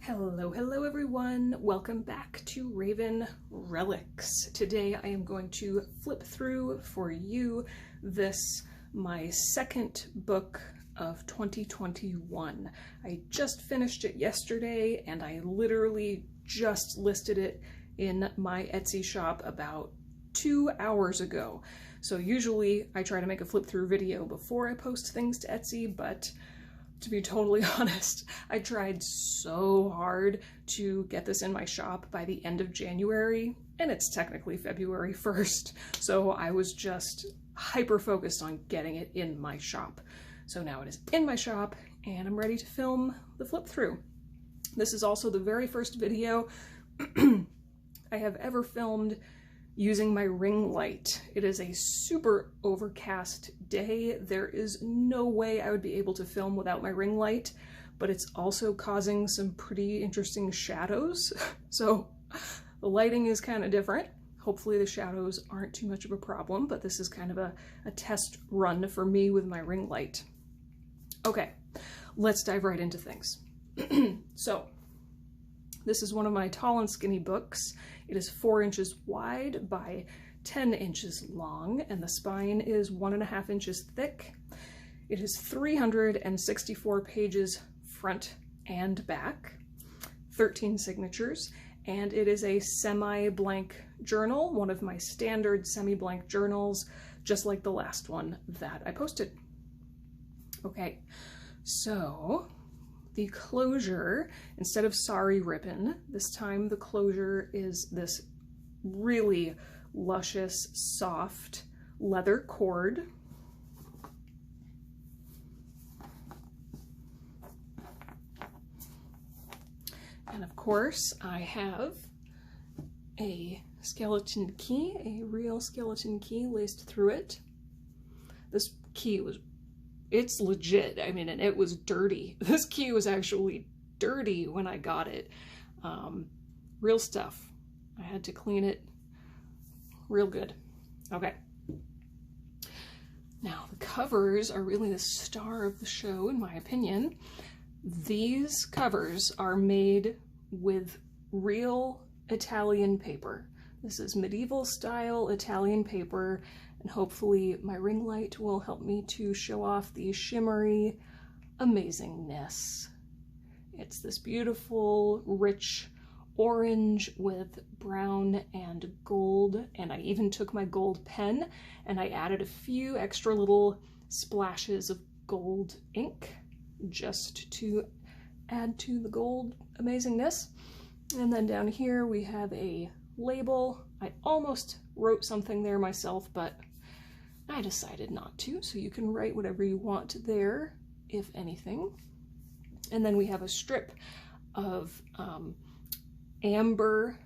Hello everyone. Welcome back to Raven Relics. Today I am going to flip through for you my second book of 2021. I just finished it yesterday and I literally just listed it in my Etsy shop about 2 hours ago. So usually I try to make a flip through video before I post things to Etsy, but to be totally honest, I tried so hard to get this in my shop by the end of January, and it's technically February 1st, so I was just hyper-focused on getting it in my shop. So now it is in my shop, and I'm ready to film the flip-through. This is also the very first video I have ever filmed using my ring light. It is a super overcast day. There is no way I would be able to film without my ring light, but it's also causing some pretty interesting shadows. So the lighting is kind of different. Hopefully the shadows aren't too much of a problem, but this is kind of a test run for me with my ring light. Okay, let's dive right into things. So this is one of my tall and skinny books. It is 4 inches wide by 10 inches long, and the spine is 1.5 inches thick. It is 364 pages front and back, 13 signatures, and it is a semi-blank journal, one of my standard semi-blank journals, just like the last one that I posted. Okay, so the closure, instead of sari ribbon, this time the closure is this really luscious, soft leather cord. And of course, I have a skeleton key, a real skeleton key laced through it. This key it's legit. I mean, and it was dirty. This key was actually dirty when I got it. Real stuff. I had to clean it real good. Okay. Now, the covers are really the star of the show, in my opinion. These covers are made with real Italian paper. This is medieval style Italian paper, and hopefully my ring light will help me to show off the shimmery amazingness. It's this beautiful, rich orange with brown and gold, and I even took my gold pen and I added a few extra little splashes of gold ink just to add to the gold amazingness. And then down here we have a label. I almost wrote something there myself, but I decided not to, so you can write whatever you want there, if anything. And then we have a strip of amber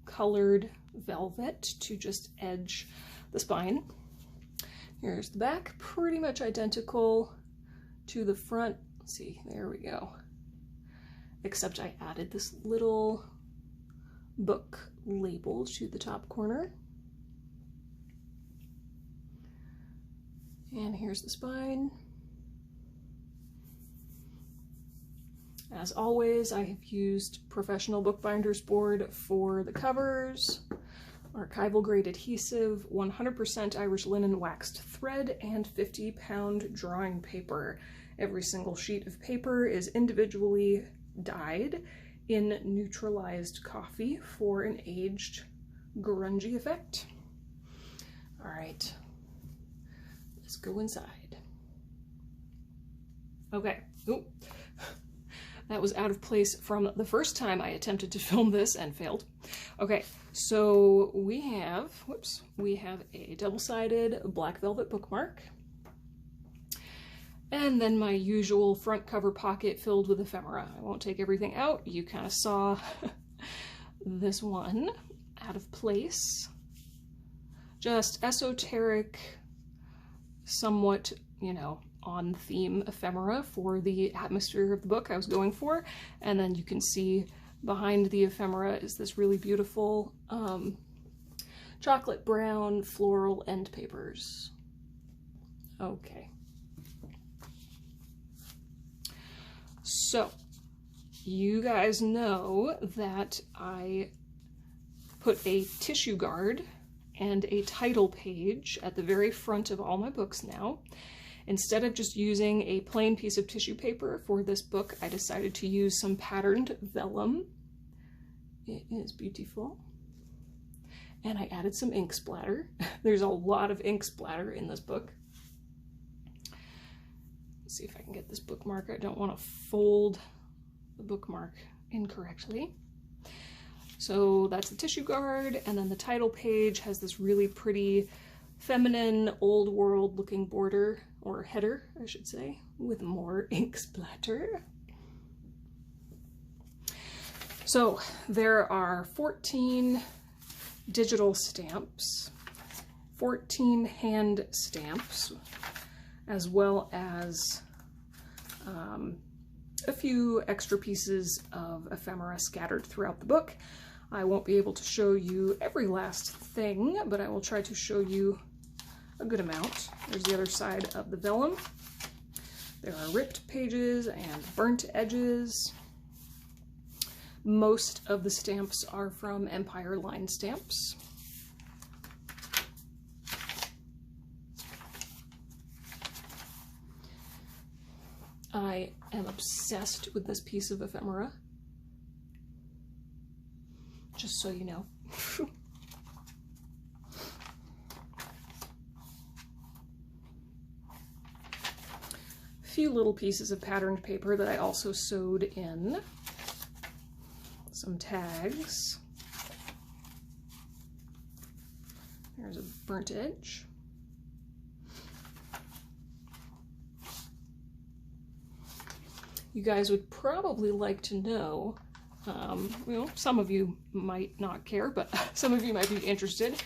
colored velvet to just edge the spine. Here's the back, pretty much identical to the front. Let's see, there we go. Except I added this little book label to the top corner. And here's the spine. As always, I have used Professional Bookbinder's board for the covers, archival grade adhesive, 100% Irish linen waxed thread, and 50-pound drawing paper. Every single sheet of paper is individually dyed in neutralized coffee for an aged, grungy effect. All right. Let's go inside. Okay. Ooh. That was out of place from the first time I attempted to film this and failed. Okay, so we have a double-sided black velvet bookmark. And then my usual front cover pocket filled with ephemera. I won't take everything out. You kind of saw this one out of place. Just esoteric, somewhat, you know, on theme ephemera for the atmosphere of the book I was going for. And then you can see behind the ephemera is this really beautiful chocolate brown floral end papers. Okay. So you guys know that I put a tissue guard and a title page at the very front of all my books now. Instead of just using a plain piece of tissue paper for this book, I decided to use some patterned vellum. It is beautiful. And I added some ink splatter. There's a lot of ink splatter in this book. Let's see if I can get this bookmark. I don't want to fold the bookmark incorrectly. So that's the tissue guard, and then the title page has this really pretty feminine, old world looking border, or header, I should say, with more ink splatter. So there are 14 digital stamps, 14 hand stamps, as well as a few extra pieces of ephemera scattered throughout the book. I won't be able to show you every last thing, but I will try to show you a good amount. There's the other side of the vellum. There are ripped pages and burnt edges. Most of the stamps are from Empire line stamps. I am obsessed with this piece of ephemera, just so you know. A few little pieces of patterned paper that I also sewed in. Some tags. There's a burnt edge. You guys would probably like to know, well, some of you might not care, but some of you might be interested.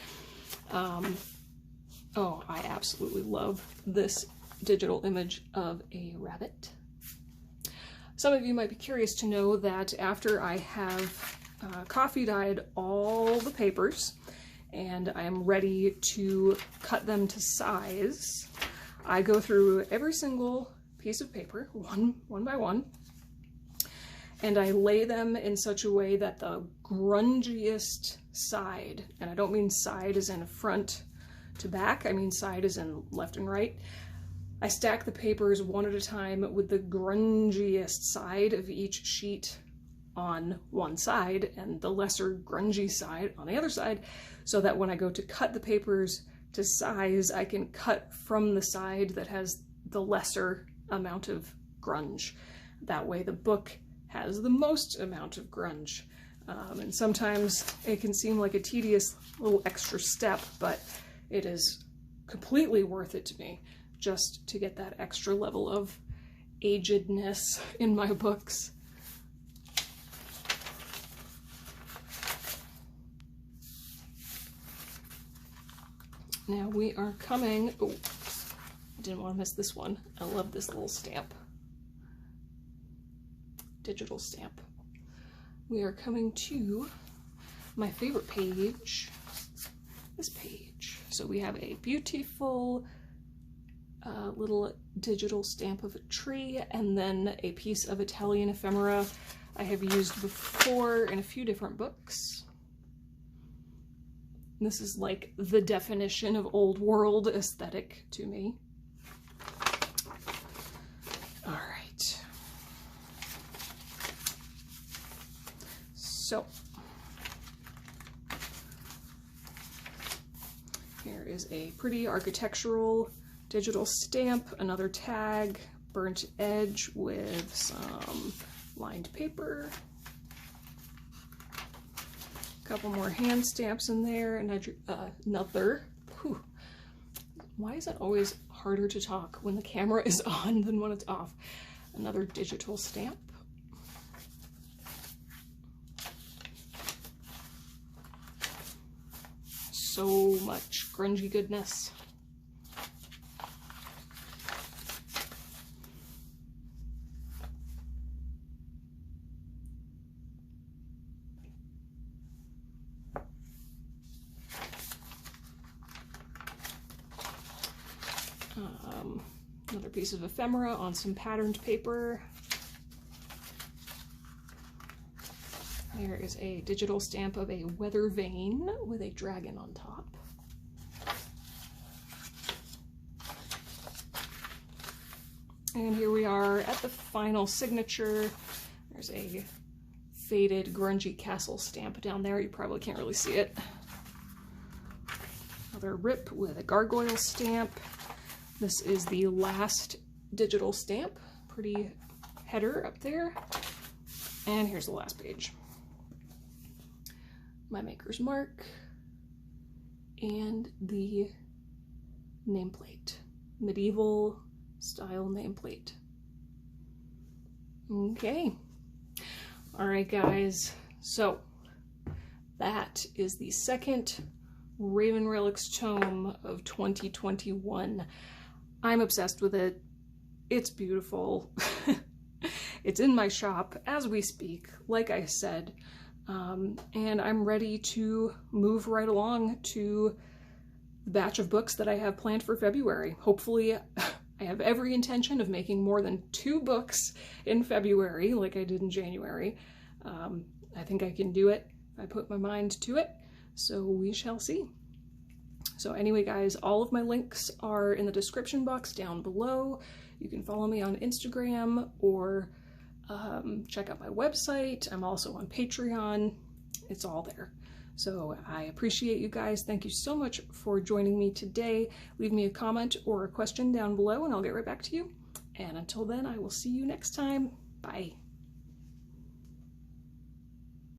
Oh, I absolutely love this digital image of a rabbit. Some of you might be curious to know that after I have coffee dyed all the papers and I am ready to cut them to size, I go through every single piece of paper, one by one, and I lay them in such a way that the grungiest side, and I don't mean side as in front to back, I mean side as in left and right, I stack the papers one at a time with the grungiest side of each sheet on one side and the lesser grungy side on the other side, so that when I go to cut the papers to size, I can cut from the side that has the lesser amount of grunge. That way the book has the most amount of grunge. And sometimes it can seem like a tedious little extra step, but it is completely worth it to me, just to get that extra level of agedness in my books. Now we are coming, oh, I didn't want to miss this one. I love this little stamp. Digital stamp. We are coming to my favorite page, this page. So we have a beautiful little digital stamp of a tree, and then a piece of Italian ephemera I have used before in a few different books. This is like the definition of old world aesthetic to me. All right. So here is a pretty architectural digital stamp, another tag, burnt edge with some lined paper, a couple more hand stamps in there, another, whew, why is it always harder to talk when the camera is on than when it's off? Another digital stamp. So much grungy goodness. Another piece of ephemera on some patterned paper. There is a digital stamp of a weather vane with a dragon on top. And here we are at the final signature. There's a faded grungy castle stamp down there. You probably can't really see it. Another rip with a gargoyle stamp. This is the last digital stamp. Pretty header up there. And here's the last page. My maker's mark and the nameplate. Medieval style nameplate. Okay. All right, guys. So that is the second Raven Relics tome of 2021. I'm obsessed with it. It's beautiful. It's in my shop as we speak, like I said, and I'm ready to move right along to the batch of books that I have planned for February. Hopefully, I have every intention of making more than 2 books in February, like I did in January. I think I can do it if I put my mind to it, so we shall see. So anyway, guys, all of my links are in the description box down below. You can follow me on Instagram or check out my website. I'm also on Patreon. It's all there. So I appreciate you guys. Thank you so much for joining me today. Leave me a comment or a question down below and I'll get right back to you. And until then, I will see you next time. Bye.